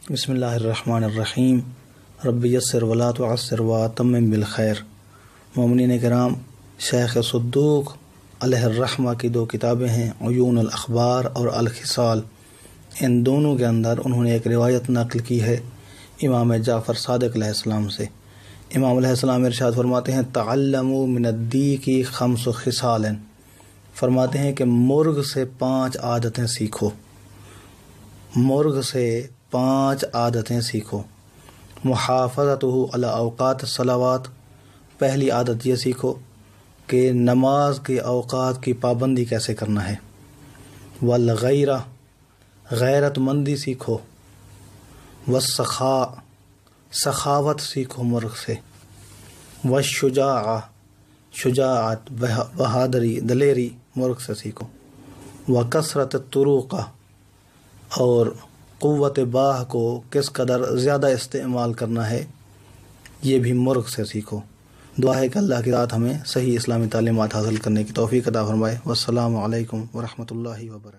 بسم اللہ الرحمن الرحیم رب یسر ولا تعسر واتمم بالخیر۔ مومنین کرام، شیخ صدوق علیہ الرحمہ کی دو کتابیں ہیں، عیون الاخبار اور الخصال۔ ان دونوں کے اندر انہوں نے ایک روایت نقل کی ہے امام جعفر صادق علیہ السلام سے۔ امام علیہ السلام ارشاد فرماتے ہیں تعلموا من الدیک 5 خصال، فرماتے ہیں کہ مرغ سے 5 عادتیں سیکھو، مرغ سے 5 عادتیں سیکھو۔ محافظتہ علی اوقات الصلوات، پہلی عادت یہ سیکھو کہ نماز کے اوقات کی پابندی کیسے کرنا ہے۔ والغیرہ، غیرت مندی سیکھو۔ والسخاء، سخاوت سیکھو مرغ سے۔ والشجاعہ، شجاعت بہادری دلیری مرغ سے سیکھو۔ وکثرت الطرق، اور قوت باہ کو کس قدر زیادہ استعمال کرنا ہے یہ بھی مرغ سے سیکھو۔ دعا ہے کہ اللہ کی ذات ہمیں صحیح اسلامی تعلیمات حاصل کرنے کی توفیق عطا فرمائے۔ والسلام علیکم ورحمۃ اللہ وبرکاتہ۔